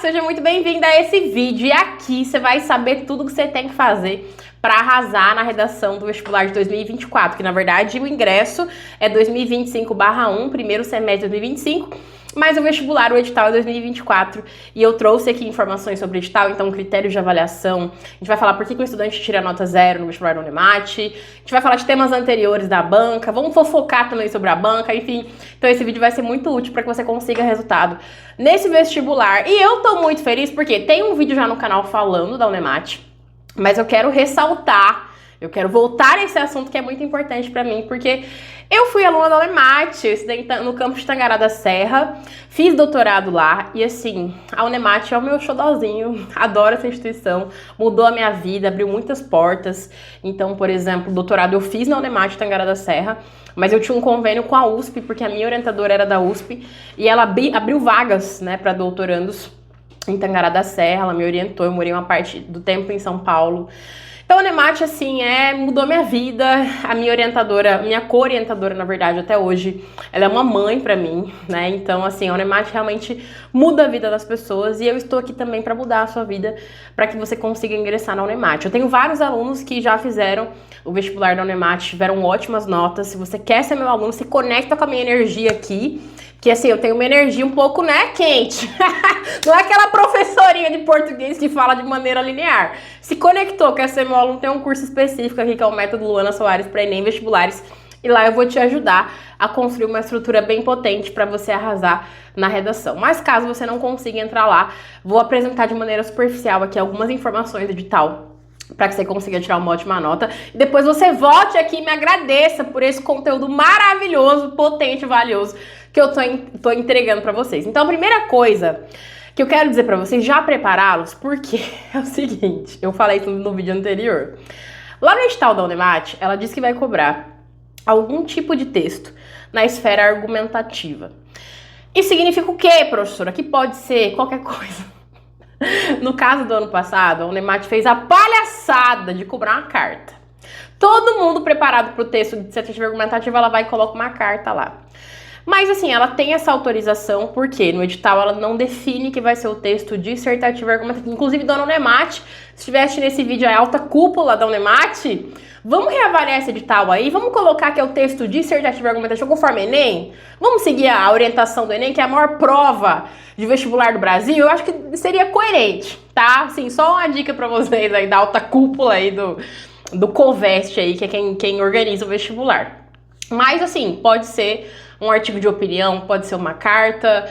seja muito bem-vinda a esse vídeo. E aqui você vai saber tudo que você tem que fazer para arrasar na redação do vestibular de 2024, que na verdade o ingresso é 2025/1, primeiro semestre de 2025, mas o vestibular, o edital é 2024, e eu trouxe aqui informações sobre o edital, então critérios de avaliação, a gente vai falar por que o estudante tira nota 0 no vestibular da Unemate, a gente vai falar de temas anteriores da banca, vamos fofocar também sobre a banca, enfim, então esse vídeo vai ser muito útil para que você consiga resultado nesse vestibular. E eu tô muito feliz porque tem um vídeo já no canal falando da Unemate, mas eu quero ressaltar, eu quero voltar a esse assunto que é muito importante pra mim, porque eu fui aluna da Unemate, eu estudei no campus de Tangará da Serra, fiz doutorado lá, e assim, a Unemate é o meu xodózinho, adoro essa instituição, mudou a minha vida, abriu muitas portas. Então, por exemplo, doutorado eu fiz na Unemate Tangará da Serra, mas eu tinha um convênio com a USP, porque a minha orientadora era da USP, e ela abriu vagas, né, para doutorandos em Tangará da Serra, ela me orientou, eu morei uma parte do tempo em São Paulo. Então a Unemate, assim, mudou minha vida, a minha orientadora, minha co-orientadora, na verdade, até hoje, ela é uma mãe pra mim, né? Então, assim, a Unemate realmente muda a vida das pessoas e eu estou aqui também pra mudar a sua vida, pra que você consiga ingressar na Unemate. Eu tenho vários alunos que já fizeram o vestibular da Unemate, tiveram ótimas notas. Se você quer ser meu aluno, se conecta com a minha energia aqui, que assim, eu tenho uma energia um pouco, né, quente. Não é aquela professorinha de português que fala de maneira linear. Se conectou, quer ser meu aluno, tem um curso específico aqui que é o Método Luana Soares para Enem Vestibulares. E lá eu vou te ajudar a construir uma estrutura bem potente para você arrasar na redação. Mas caso você não consiga entrar lá, vou apresentar de maneira superficial aqui algumas informações do edital para que você consiga tirar uma ótima nota. E depois você volte aqui e me agradeça por esse conteúdo maravilhoso, potente e valioso que eu tô entregando para vocês. Então a primeira coisa que eu quero dizer para vocês, já prepará-los, porque é o seguinte, eu falei isso no vídeo anterior. Lá no edital da Unemate, ela disse que vai cobrar algum tipo de texto na esfera argumentativa. Isso significa o quê, professora? Que pode ser qualquer coisa. No caso do ano passado, a Unemate fez a palhaçada de cobrar uma carta. Todo mundo preparado para o texto de dissertativa argumentativa, ela vai e coloca uma carta lá. Mas assim, ela tem essa autorização porque no edital ela não define que vai ser o texto dissertativo argumentativo. Inclusive, dona Unemate, se estivesse nesse vídeo a alta cúpula da Unemate, vamos reavaliar esse edital aí, vamos colocar que é o texto dissertativo argumentativo conforme Enem? Vamos seguir a orientação do Enem, que é a maior prova de vestibular do Brasil? Eu acho que seria coerente, tá? Assim, só uma dica pra vocês aí da alta cúpula aí do COVEST aí, que é quem organiza o vestibular. Mas assim, pode ser um artigo de opinião, pode ser uma carta,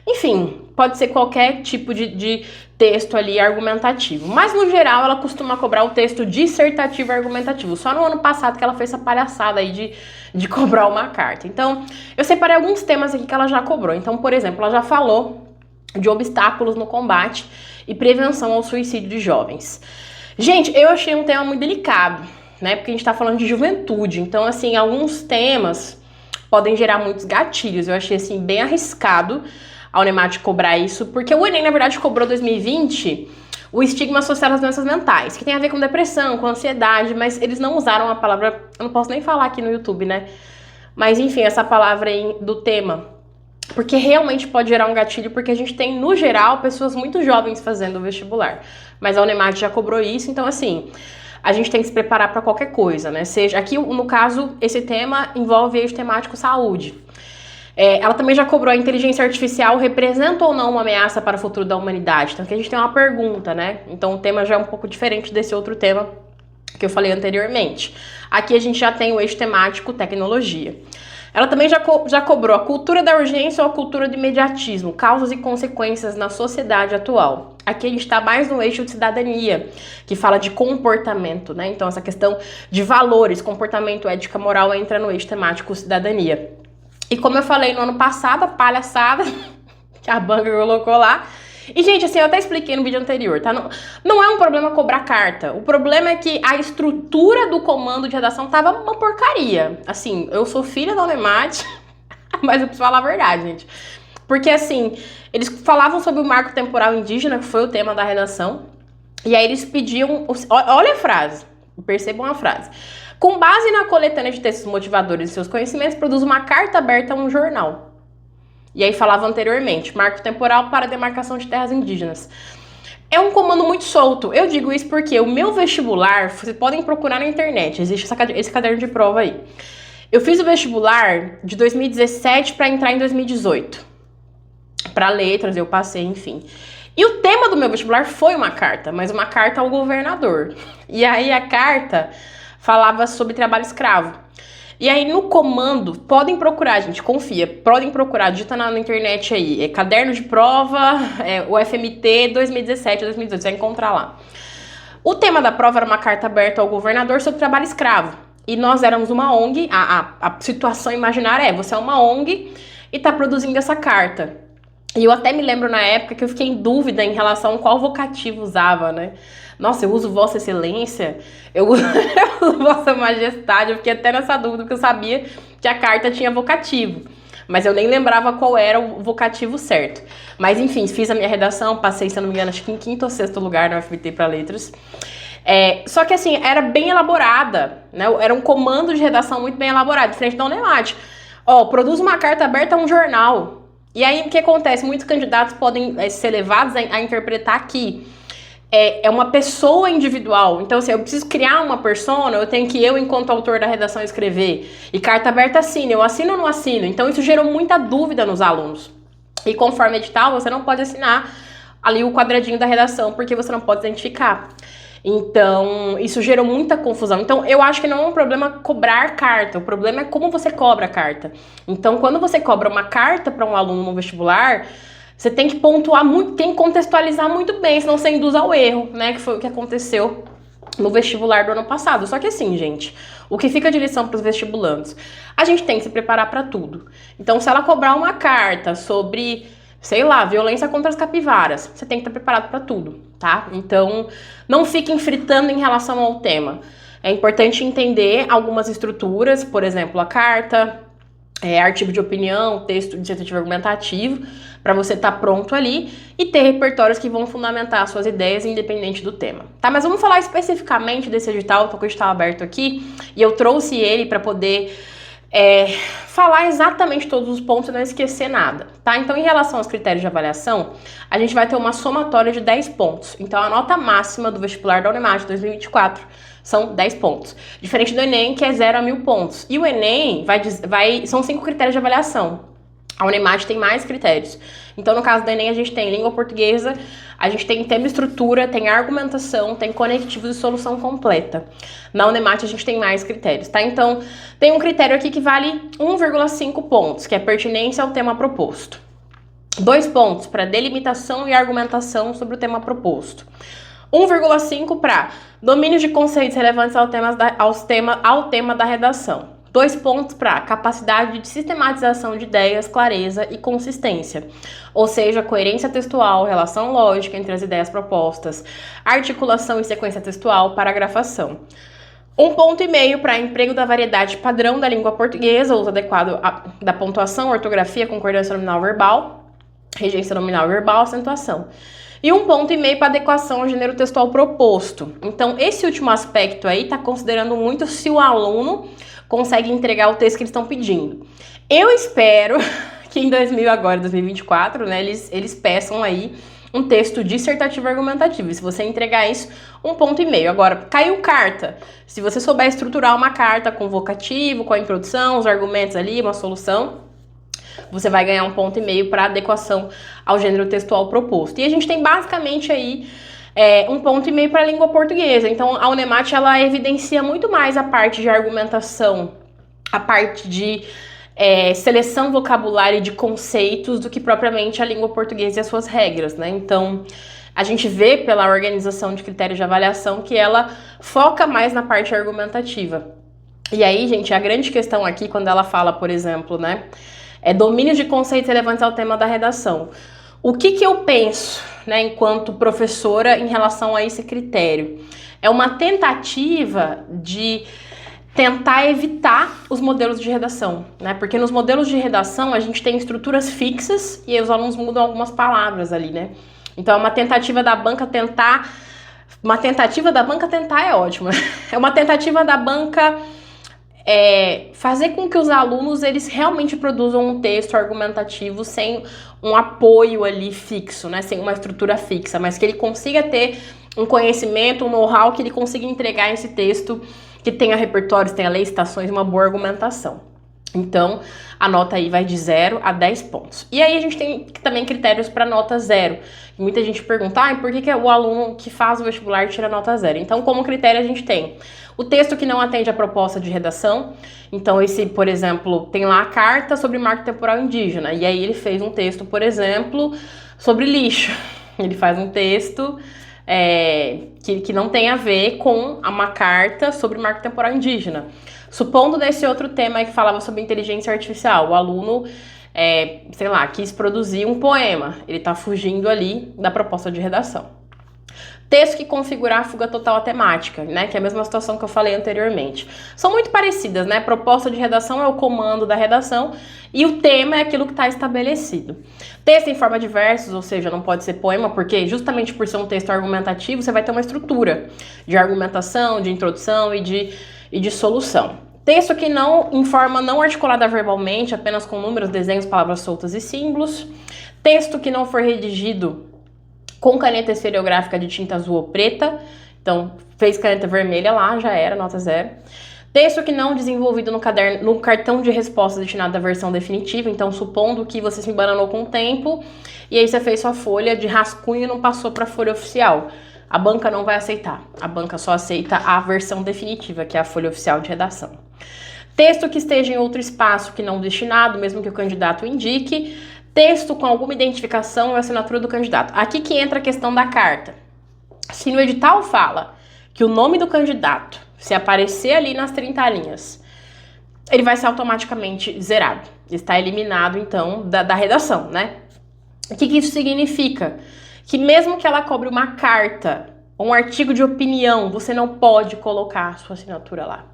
enfim, pode ser qualquer tipo de texto ali argumentativo. Mas no geral ela costuma cobrar o texto dissertativo argumentativo. Só no ano passado que ela fez essa palhaçada aí de cobrar uma carta. Então, eu separei alguns temas aqui que ela já cobrou. Então, por exemplo, ela já falou de obstáculos no combate e prevenção ao suicídio de jovens. Gente, eu achei um tema muito delicado, né? Porque a gente tá falando de juventude. Então, assim, alguns temas podem gerar muitos gatilhos. Eu achei, assim, bem arriscado a Unemate cobrar isso, porque o Enem, na verdade, cobrou 2020 o estigma associado às doenças mentais, que tem a ver com depressão, com ansiedade, mas eles não usaram a palavra, eu não posso nem falar aqui no YouTube, né? Mas, enfim, essa palavra aí do tema, porque realmente pode gerar um gatilho, porque a gente tem, no geral, pessoas muito jovens fazendo o vestibular. Mas a Unemate já cobrou isso, então, assim, a gente tem que se preparar para qualquer coisa, né? Seja, aqui, no caso, esse tema envolve eixo temático saúde. Ela também já cobrou: a inteligência artificial representa ou não uma ameaça para o futuro da humanidade? Então aqui a gente tem uma pergunta, né? Então o tema já é um pouco diferente desse outro tema que eu falei anteriormente. Aqui a gente já tem o eixo temático tecnologia. Ela também já cobrou: a cultura da urgência ou a cultura do imediatismo, causas e consequências na sociedade atual. Aqui a gente está mais no eixo de cidadania, que fala de comportamento, né? Então essa questão de valores, comportamento, ética, moral entra no eixo temático cidadania. E como eu falei no ano passado, a palhaçada que a banca colocou lá. E, gente, assim, eu até expliquei no vídeo anterior, tá? Não é um problema cobrar carta. O problema é que a estrutura do comando de redação tava uma porcaria. Assim, eu sou filha da Unemate, mas eu preciso falar a verdade, gente. Porque, assim, eles falavam sobre o marco temporal indígena, que foi o tema da redação. E aí eles pediam... Olha a frase, percebam a frase. Com base na coletânea de textos motivadores e seus conhecimentos, produz uma carta aberta a um jornal. E aí falava anteriormente, marco temporal para demarcação de terras indígenas. É um comando muito solto. Eu digo isso porque o meu vestibular, vocês podem procurar na internet, existe esse caderno de prova aí. Eu fiz o vestibular de 2017 para entrar em 2018. Para letras, eu passei, enfim. E o tema do meu vestibular foi uma carta, mas uma carta ao governador. E aí a carta falava sobre trabalho escravo. E aí no comando, podem procurar, gente, confia, podem procurar, digita na internet aí, caderno de prova, o FMT 2017 a 2018, você vai encontrar lá. O tema da prova era uma carta aberta ao governador sobre trabalho escravo. E nós éramos uma ONG, a situação imaginária você é uma ONG e tá produzindo essa carta. E eu até me lembro na época que eu fiquei em dúvida em relação a qual vocativo usava, né? Nossa, eu uso Vossa Excelência, eu uso Vossa Majestade, eu fiquei até nessa dúvida, porque eu sabia que a carta tinha vocativo. Mas eu nem lembrava qual era o vocativo certo. Mas enfim, fiz a minha redação, passei, se eu não me engano, acho que em 5º ou 6º lugar no FMT para letras. Só que assim, era bem elaborada, né? Era um comando de redação muito bem elaborado, diferente da Unemate. Produz uma carta aberta a um jornal. E aí, o que acontece? Muitos candidatos podem ser levados a interpretar que é uma pessoa individual. Então, assim, eu preciso criar uma persona, eu tenho que eu, enquanto autor da redação, escrever. E carta aberta assina, eu assino ou não assino? Então, isso gerou muita dúvida nos alunos. E conforme edital, você não pode assinar ali o quadradinho da redação, porque você não pode identificar. Então, isso gerou muita confusão. Então, eu acho que não é um problema cobrar carta, o problema é como você cobra a carta. Então, quando você cobra uma carta para um aluno no vestibular, você tem que pontuar muito, tem que contextualizar muito bem, senão você induz ao erro, né? Que foi o que aconteceu no vestibular do ano passado. Só que assim, gente, o que fica de lição para os vestibulandos? A gente tem que se preparar para tudo. Então, se ela cobrar uma carta sobre, sei lá, violência contra as capivaras, você tem que estar preparado para tudo, tá? Então, não fiquem fritando em relação ao tema. É importante entender algumas estruturas, por exemplo, a carta, artigo de opinião, texto dissertativo argumentativo, para você estar pronto ali e ter repertórios que vão fundamentar suas ideias independente do tema, tá? Mas vamos falar especificamente desse edital, tô com o edital aberto aqui, e eu trouxe ele para poder falar exatamente todos os pontos e não esquecer nada, tá? Então, em relação aos critérios de avaliação, a gente vai ter uma somatória de 10 pontos. Então, a nota máxima do vestibular da Unemate 2024 são 10 pontos. Diferente do Enem, que é 0 a 1.000 pontos. E o Enem são 5 critérios de avaliação. A Unemate tem mais critérios. Então, no caso do Enem, a gente tem língua portuguesa, a gente tem tema e estrutura, tem argumentação, tem conectivos e solução completa. Na Unemate, a gente tem mais critérios, tá? Então, tem um critério aqui que vale 1,5 pontos, que é pertinência ao tema proposto. 2 pontos para delimitação e argumentação sobre o tema proposto. 1,5 para domínio de conceitos relevantes ao tema da redação. 2 pontos para capacidade de sistematização de ideias, clareza e consistência. Ou seja, coerência textual, relação lógica entre as ideias propostas, articulação e sequência textual, paragrafação. 1,5 ponto para emprego da variedade padrão da língua portuguesa, uso adequado da pontuação, ortografia, concordância nominal verbal, regência nominal verbal, acentuação. E 1,5 ponto para adequação ao gênero textual proposto. Então, esse último aspecto aí está considerando muito se o aluno consegue entregar o texto que eles estão pedindo. Eu espero que em 2024, né, eles peçam aí um texto dissertativo argumentativo. E se você entregar isso, 1,5 ponto. Agora, caiu carta. Se você souber estruturar uma carta com vocativo, com a introdução, os argumentos ali, uma solução, você vai ganhar 1,5 ponto para adequação ao gênero textual proposto. E a gente tem basicamente aí 1,5 ponto para a língua portuguesa. Então, a Unemate, ela evidencia muito mais a parte de argumentação, a parte de seleção vocabulária e de conceitos do que propriamente a língua portuguesa e as suas regras, né? Então, a gente vê pela organização de critérios de avaliação que ela foca mais na parte argumentativa. E aí, gente, a grande questão aqui, quando ela fala, por exemplo, né, domínio de conceitos relevantes ao tema da redação. O que eu penso, né, enquanto professora em relação a esse critério? É uma tentativa de tentar evitar os modelos de redação, né? Porque nos modelos de redação a gente tem estruturas fixas e aí os alunos mudam algumas palavras ali, né? Então é uma tentativa da banca tentar... Uma tentativa da banca tentar é ótima. É uma tentativa da banca fazer com que os alunos eles realmente produzam um texto argumentativo sem um apoio ali fixo, né? Sem uma estrutura fixa, mas que ele consiga ter um conhecimento, um know-how que ele consiga entregar esse texto que tenha repertórios, tenha leis, citações e uma boa argumentação. Então, a nota aí vai de 0 a 10 pontos. E aí a gente tem também critérios para nota 0. Muita gente pergunta, por que o aluno que faz o vestibular tira nota 0? Então, como critério a gente tem o texto que não atende à proposta de redação. Então, esse, por exemplo, tem lá a carta sobre marco temporal indígena. E aí ele fez um texto, por exemplo, sobre lixo. Ele faz um texto que não tem a ver com uma carta sobre marco temporal indígena. Supondo desse outro tema aí que falava sobre inteligência artificial, o aluno, sei lá, quis produzir um poema. Ele tá fugindo ali da proposta de redação. Texto que configurar a fuga total à temática, né? Que é a mesma situação que eu falei anteriormente. São muito parecidas, né? Proposta de redação é o comando da redação e o tema é aquilo que está estabelecido. Texto em forma de versos, ou seja, não pode ser poema, porque justamente por ser um texto argumentativo, você vai ter uma estrutura de argumentação, de introdução e de solução. Texto que não, em forma não articulada verbalmente, apenas com números, desenhos, palavras soltas e símbolos. Texto que não for redigido com caneta esferográfica de tinta azul ou preta. Então, fez caneta vermelha lá, já era, nota 0. Texto que não desenvolvido no cartão de resposta destinado à versão definitiva. Então, supondo que você se embananou com o tempo e aí você fez sua folha de rascunho e não passou para a folha oficial. A banca não vai aceitar. A banca só aceita a versão definitiva, que é a folha oficial de redação. Texto que esteja em outro espaço que não destinado, mesmo que o candidato indique. Texto com alguma identificação ou assinatura do candidato. Aqui que entra a questão da carta. Se no edital fala que o nome do candidato, se aparecer ali nas 30 linhas, ele vai ser automaticamente zerado. Está eliminado, então, da redação, né? O que isso significa? Que mesmo que ela cobre uma carta ou um artigo de opinião, você não pode colocar a sua assinatura lá.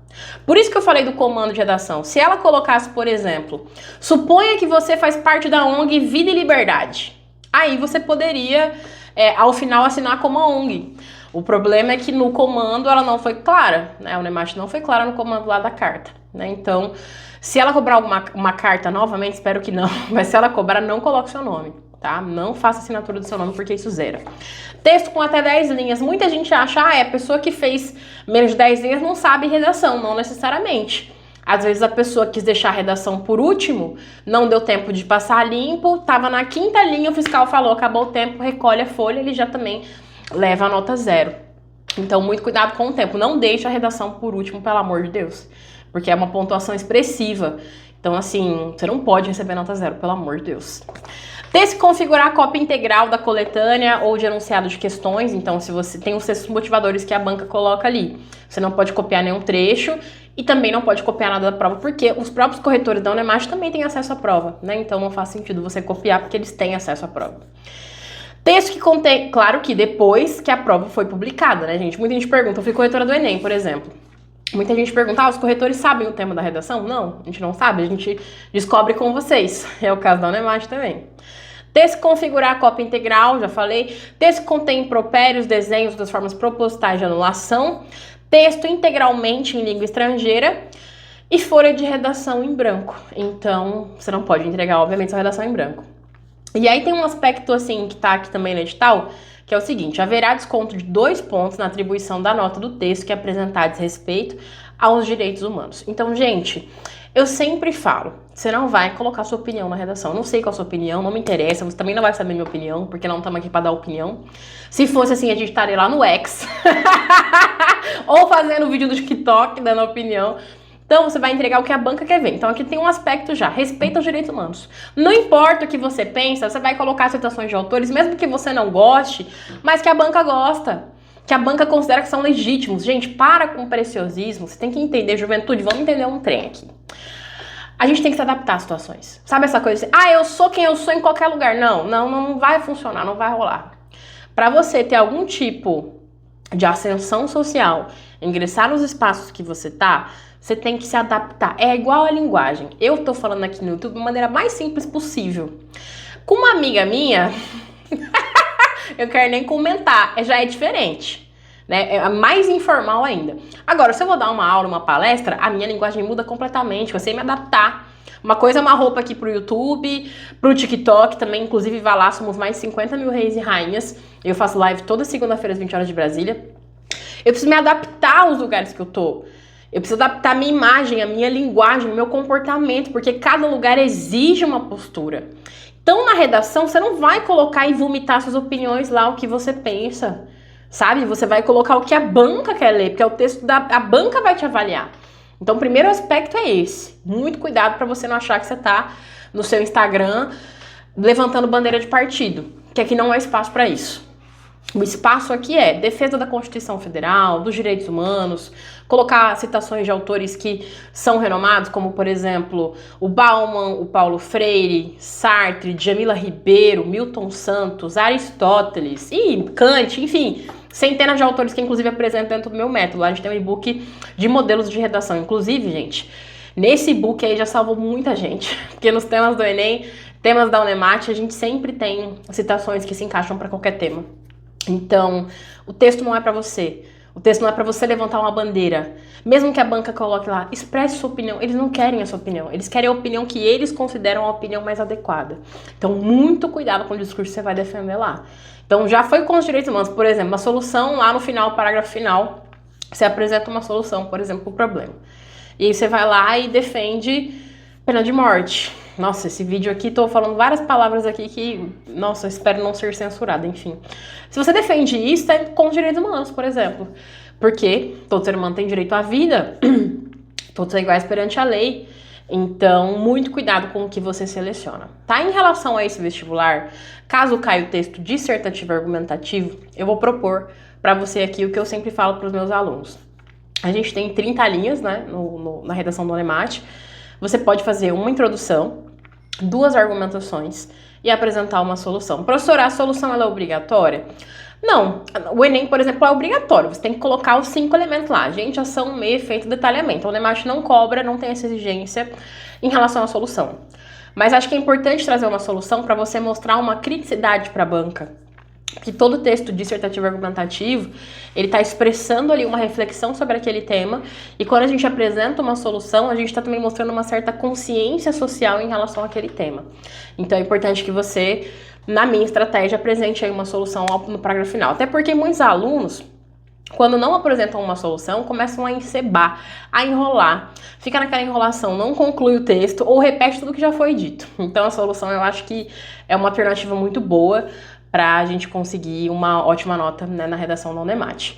Por isso que eu falei do comando de redação. Se ela colocasse, por exemplo, suponha que você faz parte da ONG Vida e Liberdade. Aí você poderia, ao final, assinar como a ONG. O problema é que no comando ela não foi clara, né? A Unemat não foi clara no comando lá da carta, né? Então, se ela cobrar uma carta novamente, espero que não, mas se ela cobrar, não coloque seu nome, tá? Não faça assinatura do seu nome porque isso zera. Texto com até 10 linhas. Muita gente acha, a pessoa que fez menos de 10 linhas não sabe redação. Não necessariamente. Às vezes a pessoa quis deixar a redação por último, não deu tempo de passar limpo, tava na 5ª linha, o fiscal falou, acabou o tempo, recolhe a folha, ele já também leva a nota 0. Então, muito cuidado com o tempo. Não deixe a redação por último, pelo amor de Deus. Porque é uma pontuação expressiva. Então, assim, você não pode receber nota 0, pelo amor de Deus. Texto que configurar a cópia integral da coletânea ou de enunciado de questões. Então, se você tem os textos motivadores que a banca coloca ali, você não pode copiar nenhum trecho e também não pode copiar nada da prova, porque os próprios corretores da Unemat também têm acesso à prova, né? Então, não faz sentido você copiar, porque eles têm acesso à prova. Texto que contém, claro que depois que a prova foi publicada, né, gente? Muita gente pergunta, eu fui corretora do Enem, por exemplo. Muita gente pergunta, os corretores sabem o tema da redação? Não, a gente não sabe, a gente descobre com vocês. É o caso da Unemat também. Texto que configurar a cópia integral, já falei. Texto que contém impropérios, desenhos das formas propositais de anulação. Texto integralmente em língua estrangeira. E folha de redação em branco. Então, você não pode entregar, obviamente, sua redação em branco. E aí tem um aspecto, assim, que tá aqui também no edital, que é o seguinte: haverá desconto de 2 pontos na atribuição da nota do texto que apresentar desrespeito aos direitos humanos. Então, gente, eu sempre falo, você não vai colocar sua opinião na redação. Eu não sei qual a sua opinião, não me interessa, você também não vai saber minha opinião, porque não estamos aqui para dar opinião. Se fosse assim, a gente estaria lá no X, ou fazendo vídeo do TikTok, dando opinião. Então, você vai entregar o que a banca quer ver. Então, aqui tem um aspecto já, respeito aos direitos humanos. Não importa o que você pensa, você vai colocar citações de autores, mesmo que você não goste, mas que a banca gosta, que a banca considera que são legítimos. Gente, para com o preciosismo, você tem que entender, juventude, vamos entender um trem aqui. A gente tem que se adaptar às situações. Sabe essa coisa assim, eu sou quem eu sou em qualquer lugar. Não vai funcionar, não vai rolar. Para você ter algum tipo de ascensão social, ingressar nos espaços que você tá, você tem que se adaptar. É igual a linguagem. Eu tô falando aqui no YouTube de maneira mais simples possível. Com uma amiga minha, eu quero nem comentar, já é diferente, né? É mais informal ainda. Agora, se eu vou dar uma aula, uma palestra, a minha linguagem muda completamente, eu sei me adaptar. Uma coisa é uma roupa aqui pro YouTube, pro TikTok também, inclusive vai lá, somos mais de 50 mil reis e rainhas. Eu faço live toda segunda-feira às 20 horas de Brasília. Eu preciso me adaptar aos lugares que eu tô. Eu preciso adaptar a minha imagem, a minha linguagem, o meu comportamento, porque cada lugar exige uma postura. Então, na redação, você não vai colocar e vomitar suas opiniões lá, o que você pensa, sabe? Você vai colocar o que a banca quer ler, porque é o texto a banca vai te avaliar. Então, o primeiro aspecto é esse. Muito cuidado para você não achar que você tá no seu Instagram levantando bandeira de partido, que aqui não é espaço para isso. O espaço aqui é defesa da Constituição Federal, dos direitos humanos, colocar citações de autores que são renomados, como, por exemplo, o Bauman, o Paulo Freire, Sartre, Djamila Ribeiro, Milton Santos, Aristóteles e Kant, enfim, centenas de autores que, inclusive, apresentam dentro do meu método. Lá a gente tem um e-book de modelos de redação. Inclusive, gente, nesse e-book aí já salvou muita gente, porque nos temas do Enem, temas da Unemate, a gente sempre tem citações que se encaixam para qualquer tema. Então, o texto não é para você. O texto não é para você levantar uma bandeira. Mesmo que a banca coloque lá, expresse sua opinião. Eles não querem a sua opinião. Eles querem a opinião que eles consideram a opinião mais adequada. Então, muito cuidado com o discurso que você vai defender lá. Então, já foi com os direitos humanos. Por exemplo, uma solução lá no final, parágrafo final, você apresenta uma solução, por exemplo, para o problema. E aí você vai lá e defende pena de morte. Nossa, esse vídeo aqui, tô falando várias palavras aqui que, nossa, eu espero não ser censurada, enfim. Se você defende isso, é com os direitos humanos, por exemplo. Porque todo ser humano tem direito à vida, todos são iguais perante a lei. Então, muito cuidado com o que você seleciona. Tá? Em relação a esse vestibular, caso caia o texto dissertativo argumentativo, eu vou propor para você aqui o que eu sempre falo para os meus alunos. A gente tem 30 linhas, né, na redação do Unemate. Você pode fazer uma introdução, 2 argumentações e apresentar uma solução. Professora, a solução ela é obrigatória? Não. O Enem, por exemplo, é obrigatório. Você tem que colocar os 5 elementos lá. Gente, ação, meio, efeito, detalhamento. O Unemate não cobra, não tem essa exigência em relação à solução. Mas acho que é importante trazer uma solução para você mostrar uma criticidade para a banca. Que todo texto dissertativo argumentativo, ele está expressando ali uma reflexão sobre aquele tema, e quando a gente apresenta uma solução, a gente está também mostrando uma certa consciência social em relação àquele tema. Então é importante que você, na minha estratégia, apresente aí uma solução no parágrafo final. Até porque muitos alunos, quando não apresentam uma solução, começam a encebar, a enrolar. Fica naquela enrolação, não conclui o texto ou repete tudo que já foi dito. Então a solução eu acho que é uma alternativa muito boa para a gente conseguir uma ótima nota, né, na redação da Unemate.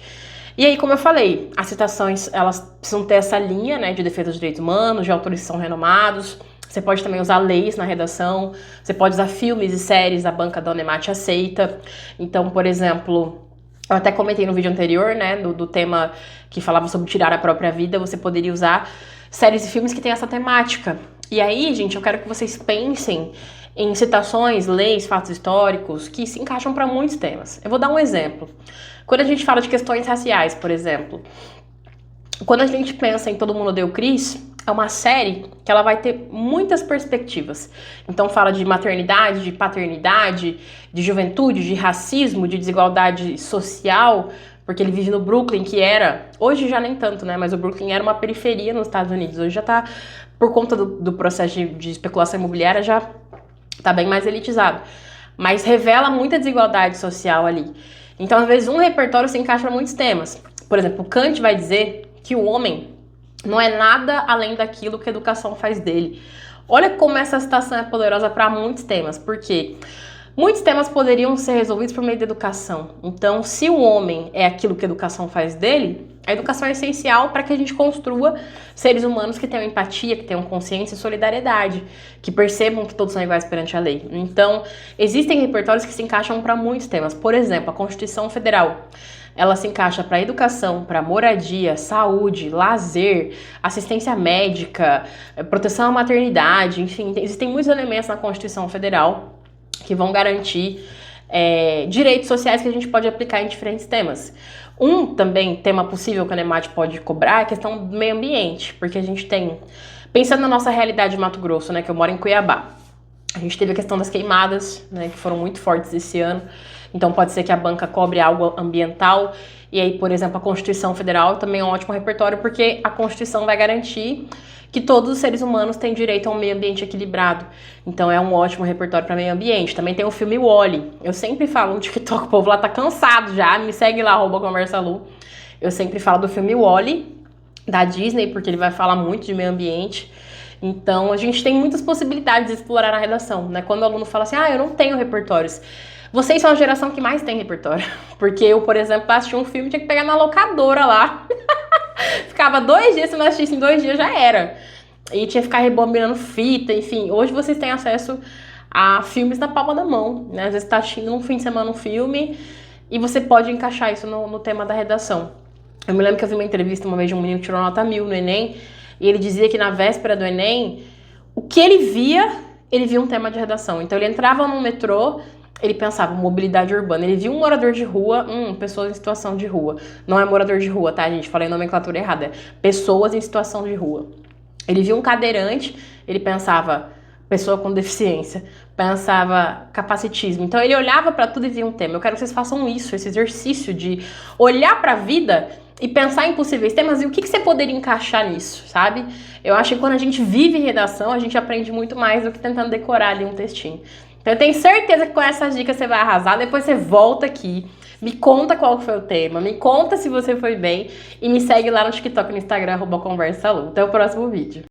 E aí, como eu falei, as citações, elas precisam ter essa linha, né, de defesa dos direitos humanos, de autores que são renomados. Você pode também usar leis na redação, você pode usar filmes e séries, a banca da Unemate aceita. Então, por exemplo, eu até comentei no vídeo anterior, né, do tema que falava sobre tirar a própria vida, você poderia usar séries e filmes que têm essa temática. E aí, gente, eu quero que vocês pensem em citações, leis, fatos históricos que se encaixam para muitos temas. Eu vou dar um exemplo. Quando a gente fala de questões raciais, por exemplo, quando a gente pensa em Todo Mundo Odeia o Chris, é uma série que ela vai ter muitas perspectivas. Então fala de maternidade, de paternidade, de juventude, de racismo, de desigualdade social, porque ele vive no Brooklyn, que era, hoje já nem tanto, né, mas o Brooklyn era uma periferia nos Estados Unidos. Hoje já tá, por conta do processo de especulação imobiliária, já tá bem mais elitizado, mas revela muita desigualdade social ali. Então, às vezes, um repertório se encaixa para muitos temas. Por exemplo, Kant vai dizer que o homem não é nada além daquilo que a educação faz dele. Olha como essa citação é poderosa para muitos temas, porque muitos temas poderiam ser resolvidos por meio da educação. Então, se o homem é aquilo que a educação faz dele, a educação é essencial para que a gente construa seres humanos que tenham empatia, que tenham consciência e solidariedade, que percebam que todos são iguais perante a lei. Então, existem repertórios que se encaixam para muitos temas. Por exemplo, a Constituição Federal, ela se encaixa para educação, para moradia, saúde, lazer, assistência médica, proteção à maternidade, enfim, existem muitos elementos na Constituição Federal que vão garantir direitos sociais que a gente pode aplicar em diferentes temas. Um também tema possível que a Unemate pode cobrar é a questão do meio ambiente, porque a gente tem, pensando na nossa realidade de Mato Grosso, né, que eu moro em Cuiabá, a gente teve a questão das queimadas, né, que foram muito fortes esse ano, Então pode ser que a banca cobre algo ambiental, e aí, por exemplo, a Constituição Federal também é um ótimo repertório, porque a Constituição vai garantir que todos os seres humanos têm direito a um meio ambiente equilibrado. Então é um ótimo repertório para meio ambiente. Também tem o filme WALL-E. Eu sempre falo no TikTok, o povo lá tá cansado já, me segue lá, @conversalu. Eu sempre falo do filme WALL-E, da Disney, porque ele vai falar muito de meio ambiente. Então a gente tem muitas possibilidades de explorar na redação, né? Quando o aluno fala assim, eu não tenho repertórios. Vocês são a geração que mais tem repertório. Porque eu, por exemplo, pra assistir um filme, tinha que pegar na locadora lá. Ficava 2 dias, se não assistisse em 2 dias, já era. E tinha que ficar rebobinando fita, enfim. Hoje vocês têm acesso a filmes na palma da mão, né? Às vezes tá assistindo um fim de semana um filme e você pode encaixar isso no tema da redação. Eu me lembro que eu vi uma entrevista uma vez de um menino que tirou nota 1000 no Enem, e ele dizia que na véspera do Enem, o que ele via um tema de redação. Então ele entrava no metrô, ele pensava, mobilidade urbana. Ele viu um morador de rua, pessoas em situação de rua. Não é morador de rua, tá, gente? Falei a nomenclatura errada. É pessoas em situação de rua. Ele viu um cadeirante, ele pensava, pessoa com deficiência. Pensava, capacitismo. Então ele olhava pra tudo e via um tema. Eu quero que vocês façam isso, esse exercício de olhar pra vida e pensar em possíveis temas e o que você poderia encaixar nisso, sabe? Eu acho que quando a gente vive redação, a gente aprende muito mais do que tentando decorar ali um textinho. Então eu tenho certeza que com essas dicas você vai arrasar. Depois você volta aqui, me conta qual foi o tema, me conta se você foi bem e me segue lá no TikTok e no Instagram, @conversalu. Até o próximo vídeo.